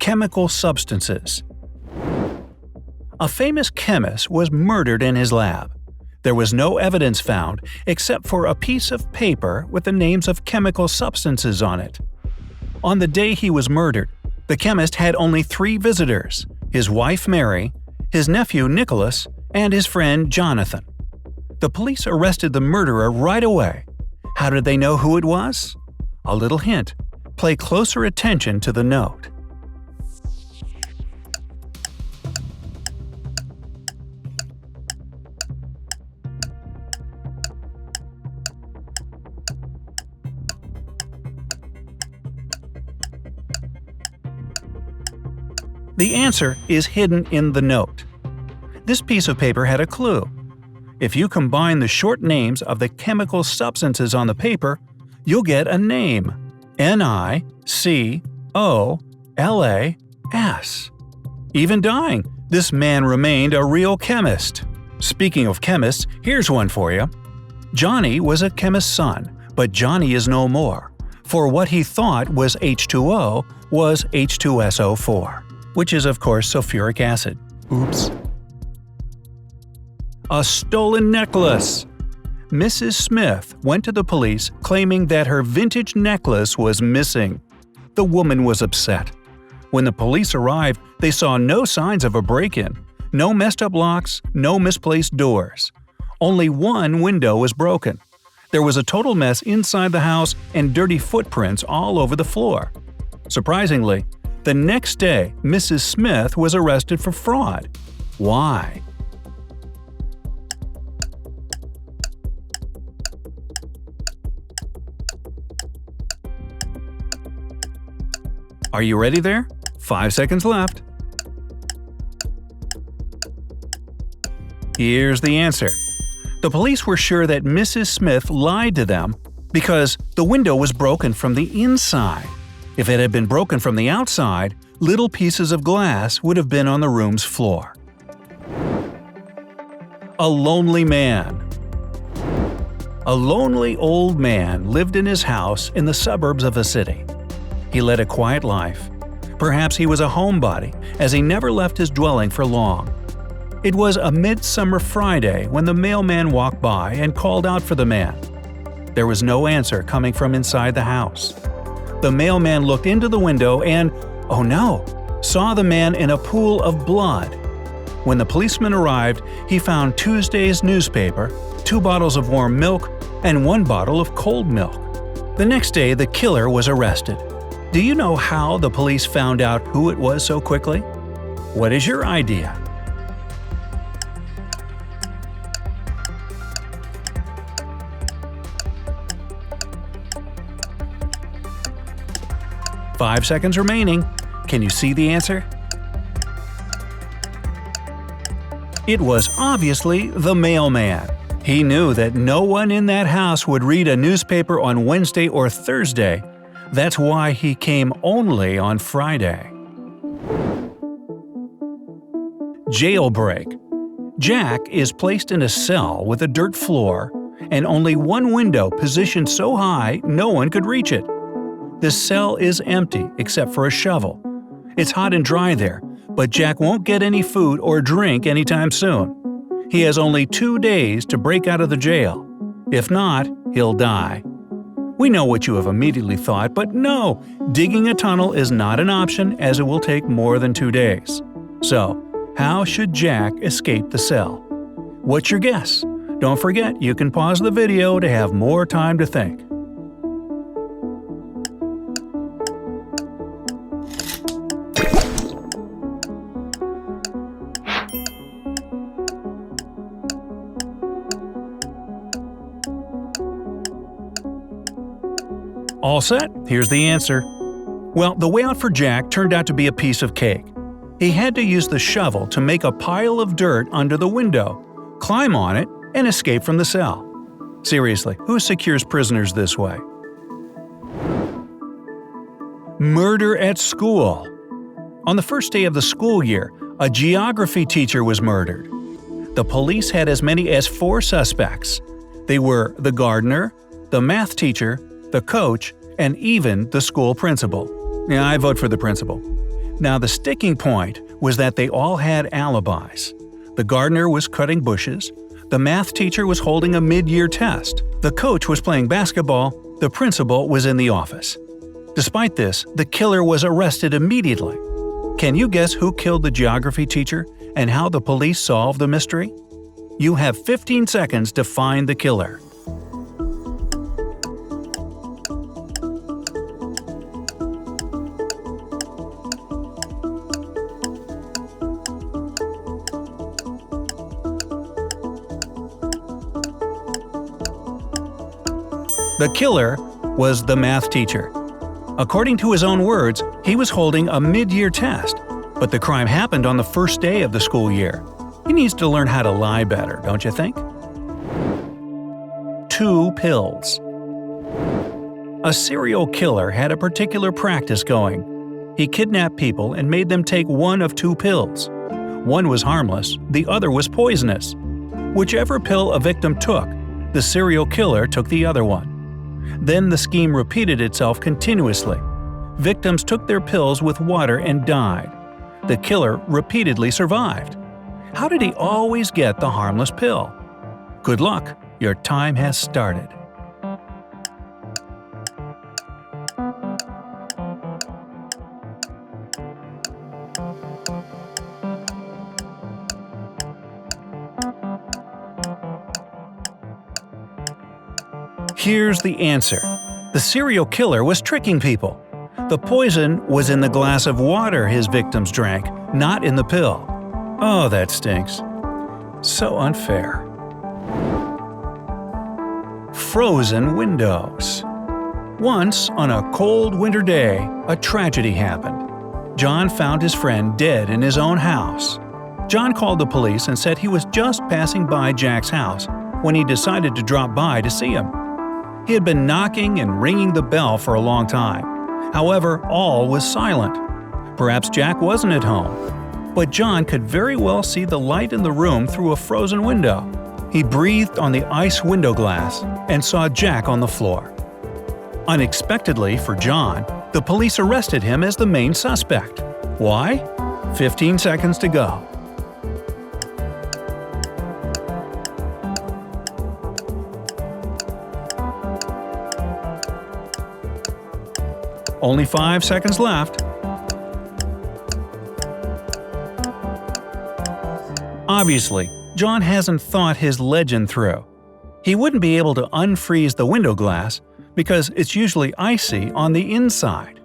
chemical substances. A famous chemist was murdered in his lab. There was no evidence found except for a piece of paper with the names of chemical substances on it. On the day he was murdered, the chemist had only 3 visitors: his wife Mary, his nephew Nicholas, and his friend Jonathan. The police arrested the murderer right away. How did they know who it was? A little hint: pay closer attention to the note. The answer is hidden in the note. This piece of paper had a clue. If you combine the short names of the chemical substances on the paper, you'll get a name: Nicolas. Even dying, this man remained a real chemist. Speaking of chemists, here's one for you. Johnny was a chemist's son, but Johnny is no more, for what he thought was H2O was H2SO4, which is of course sulfuric acid. Oops. A stolen necklace. Mrs. Smith went to the police claiming that her vintage necklace was missing. The woman was upset. When the police arrived, they saw no signs of a break-in, no messed-up locks, no misplaced doors. Only one window was broken. There was a total mess inside the house and dirty footprints all over the floor. Surprisingly, the next day, Mrs. Smith was arrested for fraud. Why? Are you ready there? 5 seconds left. Here's the answer. The police were sure that Mrs. Smith lied to them because the window was broken from the inside. If it had been broken from the outside, little pieces of glass would have been on the room's floor. A lonely man. A lonely old man lived in his house in the suburbs of a city. He led a quiet life. Perhaps he was a homebody, as he never left his dwelling for long. It was a midsummer Friday when the mailman walked by and called out for the man. There was no answer coming from inside the house. The mailman looked into the window and, oh no, saw the man in a pool of blood. When the policeman arrived, he found Tuesday's newspaper, 2 bottles of warm milk, and 1 bottle of cold milk. The next day, the killer was arrested. Do you know how the police found out who it was so quickly? What is your idea? Five seconds remaining. Can you see the answer? It was obviously the mailman. He knew that no one in that house would read a newspaper on Wednesday or Thursday. That's why he came only on Friday. Jailbreak. Jack is placed in a cell with a dirt floor and only one window positioned so high no one could reach it. The cell is empty except for a shovel. It's hot and dry there, but Jack won't get any food or drink anytime soon. He has only 2 days to break out of the jail. If not, he'll die. We know what you have immediately thought, but no, digging a tunnel is not an option as it will take more than 2 days. So, how should Jack escape the cell? What's your guess? Don't forget you can pause the video to have more time to think. All set? Here's the answer. Well, the way out for Jack turned out to be a piece of cake. He had to use the shovel to make a pile of dirt under the window, climb on it, and escape from the cell. Seriously, who secures prisoners this way? Murder at school. On the first day of the school year, a geography teacher was murdered. The police had as many as 4 suspects. They were the gardener, the math teacher, the coach, and even the school principal. Yeah, I vote for the principal. Now the sticking point was that they all had alibis. The gardener was cutting bushes, the math teacher was holding a mid-year test, the coach was playing basketball, the principal was in the office. Despite this, the killer was arrested immediately. Can you guess who killed the geography teacher and how the police solved the mystery? You have 15 seconds to find the killer. The killer was the math teacher. According to his own words, he was holding a mid-year test, but the crime happened on the first day of the school year. He needs to learn how to lie better, don't you think? 2 pills. A serial killer had a particular practice going. He kidnapped people and made them take one of 2 pills. One was harmless, the other was poisonous. Whichever pill a victim took, the serial killer took the other one. Then the scheme repeated itself continuously. Victims took their pills with water and died. The killer repeatedly survived. How did he always get the harmless pill? Good luck, your time has started. Here's the answer. The serial killer was tricking people. The poison was in the glass of water his victims drank, not in the pill. Oh, that stinks. So unfair. Frozen windows. Once, on a cold winter day, a tragedy happened. John found his friend dead in his own house. John called the police and said he was just passing by Jack's house when he decided to drop by to see him. He had been knocking and ringing the bell for a long time. However, all was silent. Perhaps Jack wasn't at home. But John could very well see the light in the room through a frozen window. He breathed on the ice window glass and saw Jack on the floor. Unexpectedly for John, the police arrested him as the main suspect. Why? 15 seconds to go. Only 5 seconds left. Obviously, John hasn't thought his legend through. He wouldn't be able to unfreeze the window glass because it's usually icy on the inside.